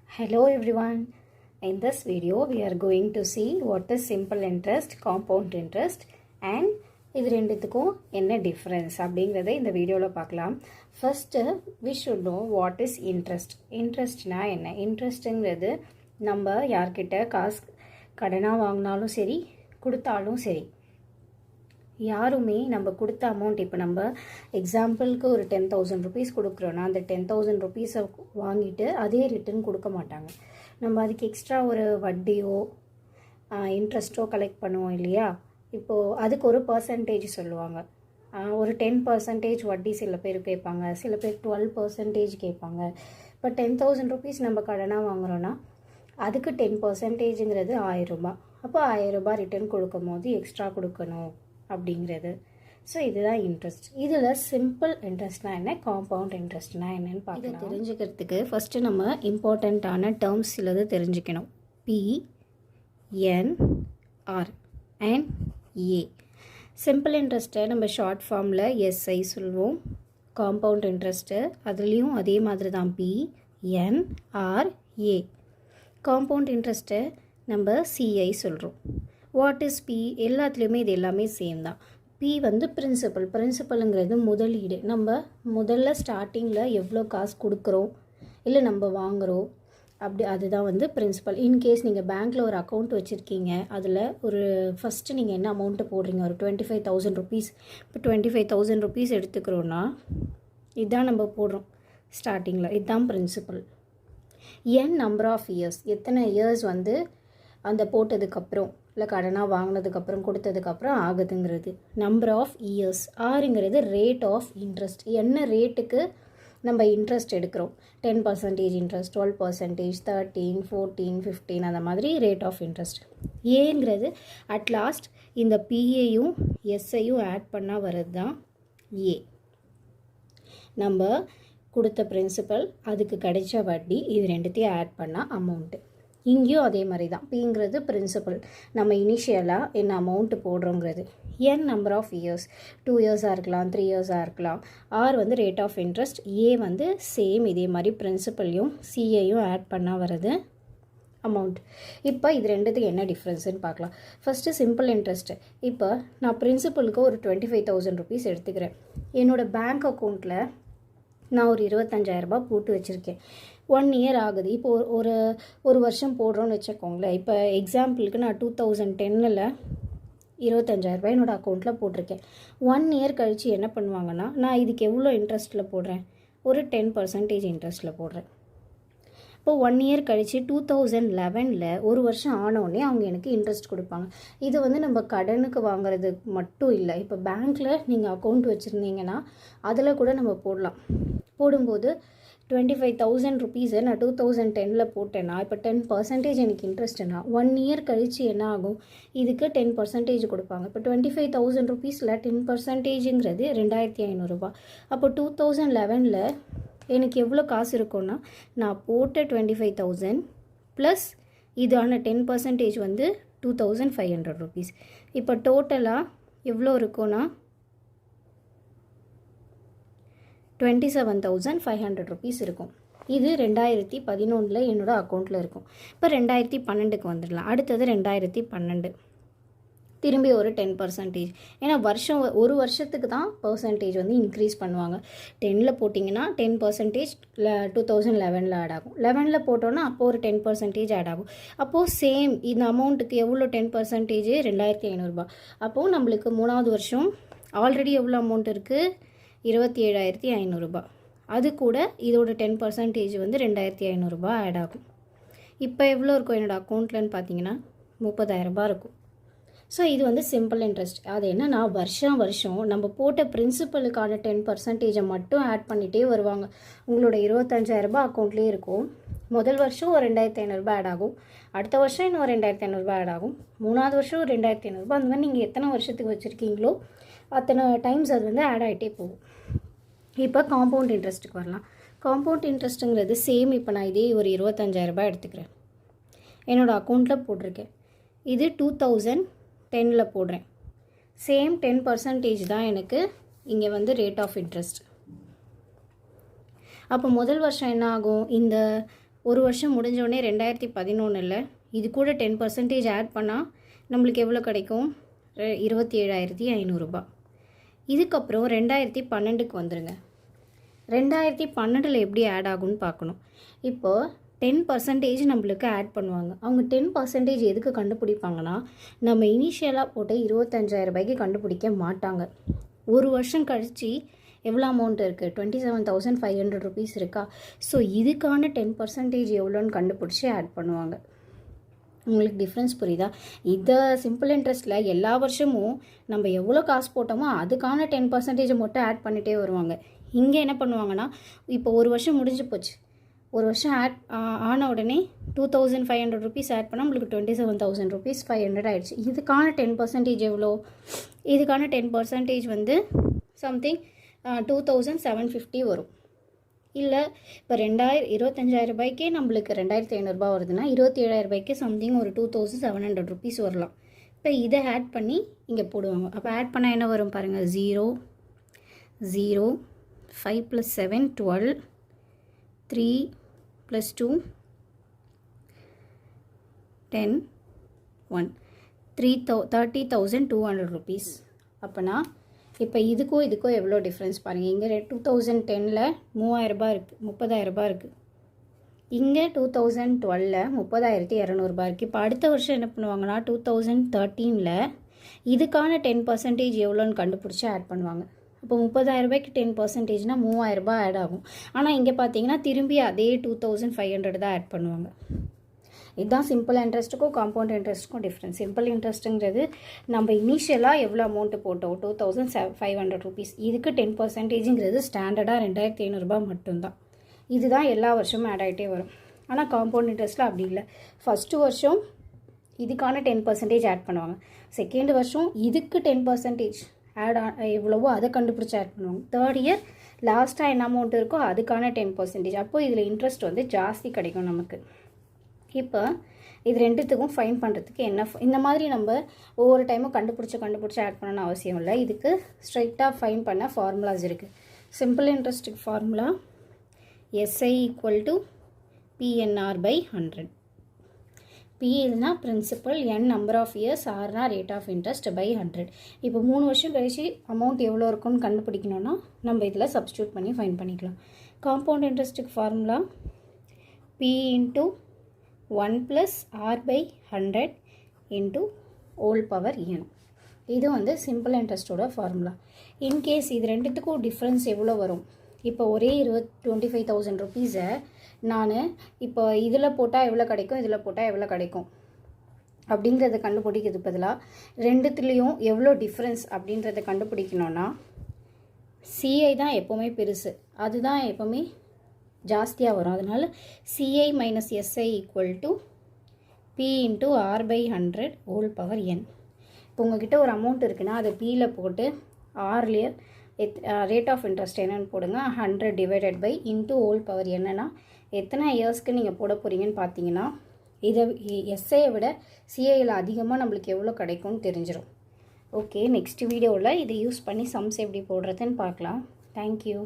Hello everyone. In this video we are going to see what is simple interest, compound interest and இது ரெண்டுத்துக்கும் என்ன difference அப்படிங்கறதை இந்த வீடியோல பார்க்கலாம். First we should know what is interest. இன்ட்ரெஸ்ட்னா என்ன? இன்ட்ரெஸ்ட்ங்கிறது நம்ம யார்கிட்ட காசு கடனா வாங்கினாலும் சரி கொடுத்தாலும் சரி யாருமே நம்ம கொடுத்த அமௌண்ட் இப்போ நம்ம எக்ஸாம்பிளுக்கு ஒரு 10,000 rupees கொடுக்குறோன்னா அந்த 10,000 rupees வாங்கிட்டு அதே ரிட்டர்ன் கொடுக்க மாட்டாங்க. நம்ம அதுக்கு எக்ஸ்ட்ரா ஒரு வட்டியோ இன்ட்ரெஸ்ட்டோ கலெக்ட் பண்ணுவோம் இல்லையா? இப்போது அதுக்கு ஒரு பர்சன்டேஜ் சொல்லுவாங்க. ஒரு 10% வட்டி சில பேர் கேட்பாங்க, சில பேர் 12% கேட்பாங்க. இப்போ 10,000 rupees நம்ம கடனாக வாங்குகிறோன்னா அதுக்கு 10%ங்கிறது 1000 ரூபாய். அப்போ 1000 ரூபாய் ரிட்டர்ன் கொடுக்கும் போது எக்ஸ்ட்ரா கொடுக்கணும் அப்படிங்கிறது. ஸோ இதுதான் இன்ட்ரெஸ்ட். இதில் சிம்பிள் இன்ட்ரெஸ்ட்னா என்ன, காம்பவுண்ட் இன்ட்ரெஸ்ட்னா என்னன்னு பார்க்கலாம். தெரிஞ்சுக்கிறதுக்கு ஃபஸ்ட்டு நம்ம இம்பார்ட்டண்ட்டான டேர்ம்ஸ் சிலது தெரிஞ்சுக்கணும். PNR and A. சிம்பிள் இன்ட்ரெஸ்ட்டை நம்ம ஷார்ட் ஃபார்மில் எஸ்ஐ சொல்லுவோம். காம்பவுண்ட் இன்ட்ரெஸ்ட்டு அதுலேயும் அதே மாதிரி தான் PNRA. காம்பவுண்ட் இன்ட்ரெஸ்ட்டை நம்ம சிஐ சொல்கிறோம். What is P? எல்லாத்துலேயுமே இது எல்லாமே சேம் தான். பி வந்து பிரின்சிபலுங்கிறது முதலீடு. நம்ம முதல்ல ஸ்டார்டிங்கில் எவ்வளோ காசு கொடுக்குறோம் இல்லை நம்ம வாங்குகிறோம் அப்படி அதுதான் வந்து பிரின்சிபல். இன்கேஸ் நீங்கள் பேங்க்கில் ஒரு அக்கௌண்ட் வச்சுருக்கீங்க, அதில் ஒரு ஃபஸ்ட்டு நீங்கள் என்ன அமௌண்ட்டு போடுறீங்க, ஒரு 25,000 rupees. இப்போ 25,000 rupees எடுத்துக்கிறோன்னா இதுதான் நம்ம போடுறோம் ஸ்டார்டிங்கில். இதுதான் பிரின்சிபல். நம்பர் ஆஃப் இயர்ஸ், எத்தனை இயர்ஸ் வந்து அந்த போட்டதுக்கப்புறம் இல்லை கடனாக வாங்கினதுக்கப்புறம் கொடுத்ததுக்கப்புறம் ஆகுதுங்கிறது நம்பர் ஆஃப் இயர்ஸ். ஆறுங்கிறது ரேட் ஆஃப் இன்ட்ரெஸ்ட். என்ன ரேட்டுக்கு நம்ம இன்ட்ரெஸ்ட் எடுக்கிறோம், 10% இன்ட்ரெஸ்ட், 12%, 13, 14, 15 அந்த மாதிரி ரேட் ஆஃப் இன்ட்ரெஸ்ட். ஏங்கிறது அட் லாஸ்ட் இந்த பிஏயும் எஸ்ஐயும் ஆட் பண்ணால் வர்றது தான் ஏ. நம்ம கொடுத்த பிரின்சிபல், அதுக்கு கிடைச்ச வட்டி, இது ரெண்டுத்தையும் ஆட் பண்ணால் அமௌண்ட்டு. இங்கேயும் அதே மாதிரி தான். பிங்கிறது பிரின்சிபல், நம்ம இனிஷியலாக என்ன அமௌண்ட்டு போடுறோங்கிறது. நம்பர் ஆஃப் இயர்ஸ், 2 இயர்ஸாக இருக்கலாம், 3 இயர்ஸாக இருக்கலாம். ஆர் வந்து ரேட் ஆஃப் இன்ட்ரெஸ்ட். ஏ வந்து சேம் இதே மாதிரி பிரின்சிபலையும் சிஏயும் ஆட் பண்ணால் வர்றது அமௌண்ட். இப்போ இது ரெண்டுத்துக்கு என்ன டிஃப்ரென்ஸ்னு பார்க்கலாம். First simple interest. இப்போ நான் பிரின்சிபலுக்கு ஒரு 25,000 rupees எடுத்துக்கிறேன். என்னோடய பேங்க் அக்கௌண்ட்டில் நான் ஒரு 25,000 ரூபாய் போட்டு வச்சுருக்கேன். 1 year ஆகுது. இப்போ ஒரு வருஷம் போடுறோன்னு வச்சுக்கோங்களேன். இப்போ எக்ஸாம்பிளுக்கு நான் 2010 25,000 ரூபாய் என்னோடய அக்கௌண்ட்டில் போட்டிருக்கேன். 1 year கழித்து என்ன பண்ணுவாங்கன்னா, நான் இதுக்கு எவ்வளோ இன்ட்ரெஸ்ட்டில் போடுறேன், ஒரு 10% இன்ட்ரெஸ்ட்டில் போடுறேன். இப்போ 1 year கழித்து 2011 ஒரு வருஷம் ஆனோடனே அவங்க எனக்கு இன்ட்ரெஸ்ட் கொடுப்பாங்க. இது வந்து நம்ம கடனுக்கு வாங்குறது மட்டும் இல்லை. இப்போ பேங்க்கில் நீங்கள் அக்கௌண்ட் வச்சுருந்தீங்கன்னா அதில் கூட நம்ம போடலாம். போடும்போது 25,000 rupees நான் 2010 போட்டேன்னா இப்போ 10% எனக்கு இன்ட்ரெஸ்ட்னா 1 year கழித்து என்ன ஆகும், இதுக்கு 10% கொடுப்பாங்க. இப்போ 25,000 rupeesல 10%ங்கிறது 2,500 ரூபாய். அப்போ 2011 எனக்கு எவ்வளோ காசு இருக்கும்னா, நான் போட்ட 25,000 ப்ளஸ் இதான 10% வந்து 2,500 rupees. இப்போ டோட்டலாக எவ்வளோ இருக்கும்னா 27,500 rupees இருக்கும். இது 2011 என்னோடய அக்கௌண்ட்டில் இருக்கும். இப்போ 2012க்கு வந்துடலாம். அடுத்தது 2012 திரும்பி ஒரு 10%. ஏன்னா ஒரு வருஷத்துக்கு தான் பர்சன்டேஜ் வந்து இன்க்ரீஸ் பண்ணுவாங்க. 10 போட்டிங்கன்னா 10% 2011 ஆட் ஆகும். 11 போட்டோன்னா அப்போது ஒரு 10% ஆட் ஆகும். அப்போது சேம் இந்த அமௌண்ட்டுக்கு எவ்வளோ 10% 2,500 ரூபாய். அப்போது நம்மளுக்கு 3வது வருஷம் ஆல்ரெடி எவ்வளோ அமௌண்ட் இருக்குது, 27,500 ரூபாய். அது கூட இதோட 10% வந்து 2,500 ரூபாய் ஆட் ஆகும். இப்போ எவ்வளோ இருக்கும் என்னோடய அக்கௌண்ட்லன்னு பார்த்தீங்கன்னா 30,000 ரூபாய் இருக்கும். ஸோ இது வந்து சிம்பிள் இன்ட்ரெஸ்ட். அது என்னன்னா வருஷம் நம்ம போட்ட பிரின்சிபலுக்கான 10% மட்டும் ஆட் பண்ணிகிட்டே வருவாங்க. உங்களோட 25,000 ரூபாய் அக்கௌண்ட்லேயே இருக்கும். முதல் வருஷம் ஒரு 2,500 ரூபாய் ஆட் ஆகும். அடுத்த வருஷம் இன்னும் 2,500 ரூபாய் ஆட் ஆகும். 3வது வருஷம் ஒரு 2,500 ரூபாய். அந்த மாதிரி நீங்கள் எத்தனை வருஷத்துக்கு வச்சுருக்கீங்களோ அத்தனை டைம்ஸ் அது வந்து ஆட் ஆகிட்டே போகும். இப்போ காம்பவுண்ட் இன்ட்ரெஸ்ட்டுக்கு வரலாம். காம்பவுண்ட் இன்ட்ரெஸ்ட்டுங்கிறது சேம். இப்போ நான் இதே ஒரு 25,000 ரூபாய் எடுத்துக்கிறேன், என்னோடய அக்கௌண்ட்டில் போட்டிருக்கேன். இது 2010 போடுறேன். சேம் 10% தான் எனக்கு இங்கே வந்து ரேட் ஆஃப் இன்ட்ரெஸ்ட். அப்போ முதல் வருஷம் என்ன ஆகும், இந்த ஒரு வருஷம் முடிஞ்சோடனே 2011 இது கூட 10% ஆட் பண்ணால் நம்மளுக்கு எவ்வளோ கிடைக்கும்? 27,500 இதுக்கப்புறம் 2012க்கு வந்துடுங்க. 2012 எப்படி ஆட் ஆகும்னு பார்க்கணும். இப்போது 10% நம்மளுக்கு ஆட் பண்ணுவாங்க. அவங்க 10% எதுக்கு கண்டுபிடிப்பாங்கன்னா, நம்ம இனிஷியலாக போட்டு 25,000 கண்டுபிடிக்க மாட்டாங்க. ஒரு வருஷம் கழித்து எவ்வளோ அமௌண்ட் இருக்குது? 27,500 rupees இருக்கா? ஸோ இதுக்கான 10% எவ்வளோன்னு கண்டுபிடிச்சி ஆட் பண்ணுவாங்க. உங்களுக்கு டிஃப்ரென்ஸ் புரியுதா? இதை சிம்பிள் இன்ட்ரெஸ்ட்டில் எல்லா வருஷமும் நம்ம எவ்வளோ காசு போட்டோமோ அதுக்கான 10% மட்டும் ஆட் பண்ணிகிட்டே வருவாங்க. இங்கே என்ன பண்ணுவாங்கன்னா, இப்போ ஒரு வருஷம் முடிஞ்சு போச்சு, ஒரு வருஷம் ஆட் ஆன உடனே 2,500 rupees ஆட் பண்ணால் நம்மளுக்கு 27,000 rupees 500 ஆகிடுச்சு. இதுக்கான 10% எவ்வளோ? இதுக்கான 10% வந்து சம்திங் 2,750 வரும். இல்லை இப்போ 25,000 நம்மளுக்கு 2,500 வருதுன்னா 27,000 சம்திங் ஒரு 2,700 rupees வரலாம். இப்போ இதை ஆட் பண்ணி இங்கே போடுவாங்க. அப்போ ஆட் பண்ணால் என்ன வரும் பாருங்கள்? 0 0 5 + 7 12 3 + 2 10 1 30,200 rupees. அப்போனா இப்போ இதுக்கும் எவ்வளோ டிஃப்ரென்ஸ் பாருங்கள். இங்கே 2010 3,000 இருக்குது, 30,000 இருக்குது. இங்கே 2012 30,200 இருக்குது. இப்போ அடுத்த வருஷம் என்ன பண்ணுவாங்கன்னா 2013 இதுக்கான 10% எவ்வளோன்னு கண்டுபிடிச்சி ஆட் பண்ணுவாங்க. இப்போ 30,000 10%னா 3,000 ஆட் ஆகும். ஆனால் இங்கே பார்த்தீங்கன்னா திரும்பி அதே 2,500 தான் ஆட் பண்ணுவாங்க. இதுதான் சிம்பிள் இன்ட்ரெஸ்ட்டுக்கும் காம்பவுண்ட் இன்ட்ரெஸ்ட்டுக்கும் டிஃப்ரென்ஸ். சிம்பிள் இன்ட்ரெஸ்ட்டுங்கிறது நம்ம இனிஷியலாக எவ்வளோ அமௌண்ட்டு போட்டோம்? 2,500 rupees. இதுக்கு 10%ங்கிறது ஸ்டாண்டர்டாக 2,500 மட்டும்தான். இதுதான் எல்லா வருஷமும் ஆட் ஆகிட்டே வரும். ஆனால் காம்பவுண்ட் இன்ட்ரெஸ்ட்டில் அப்படி இல்லை. ஃபஸ்ட்டு வருஷம் இதுக்கான 10% ஆட் பண்ணுவாங்க. செகண்ட் வருஷம் இதுக்கு 10% ஆட் எவ்வளவோ அதை கண்டுபிடிச்சி ஆட் பண்ணுவாங்க. தேர்ட் இயர் லாஸ்ட்டாக என்ன அமௌண்ட் இருக்கோ அதுக்கான 10%. அப்போது இதில் இன்ட்ரெஸ்ட் வந்து ஜாஸ்தி கிடைக்கும் நமக்கு. இப்போ இது ரெண்டுத்துக்கும் ஃபைன் பண்ணுறதுக்கு என்ன, இந்த மாதிரி நம்ம ஒவ்வொரு டைமும் கண்டுபிடிச்சி ஆட் பண்ணணும்னு அவசியம் இல்லை. இதுக்கு ஸ்ட்ரைட்டாக ஃபைன் பண்ண ஃபார்முலாஸ் இருக்குது. சிம்பிள் இன்ட்ரெஸ்ட்டுக்கு ஃபார்முலா SI = PNR/100. P இதுனா principal, N number of years, Rனா ரேட் ஆஃப் இன்ட்ரெஸ்ட் பை 100. இப்போ 3 வருஷம் கழிச்சு அமௌண்ட் எவ்வளோ இருக்குன்னு கண்டுபிடிக்கணும்னா நம்ம இதில் சப்ஸ்டியூட் பண்ணி ஃபைன் பண்ணிக்கலாம். காம்பவுண்ட் இன்ட்ரெஸ்ட்டுக்கு ஃபார்முலா P × 1 + R/100 × (n). இது வந்து சிம்பிள் இன்ட்ரெஸ்ட்டோட ஃபார்முலா. இன்கேஸ் இது ரெண்டுத்துக்கும் டிஃப்ரென்ஸ் எவ்வளோ வரும்? இப்போ ஒரே 25,000 rupees நான் இப்போ இதில் போட்டால் எவ்வளோ கிடைக்கும், இதில் போட்டால் எவ்வளோ கிடைக்கும் அப்படிங்கிறத கண்டுபிடிக்கிறது பதிலாக ரெண்டுத்துலேயும் எவ்வளோ டிஃப்ரென்ஸ் அப்படின்றத கண்டுபிடிக்கணுன்னா CI தான் எப்போவுமே பெருசு, அதுதான் எப்போவுமே ஜாஸ்தியாக வரும். அதனால் CI - SI = P × R/100 (n). இப்போ உங்கள்கிட்ட ஒரு அமௌண்ட் இருக்குன்னா அதை Pயில் போட்டு Rலேயே ரேட் ஆஃப் இன்ட்ரெஸ்ட் என்னென்னு போடுங்க. 100 / என்னன்னா எத்தனை இயர்ஸ்க்கு நீங்கள் போட போகிறீங்கன்னு பார்த்தீங்கன்னா இதை SIயை விட CIயில் அதிகமாக நம்மளுக்கு எவ்வளோ கிடைக்கும்னு தெரிஞ்சிடும். ஓகே, நெக்ஸ்ட் வீடியோவில் இதை யூஸ் பண்ணி சம்ஸ் எப்படி போடுறதுன்னு பார்க்கலாம். தேங்க்யூ.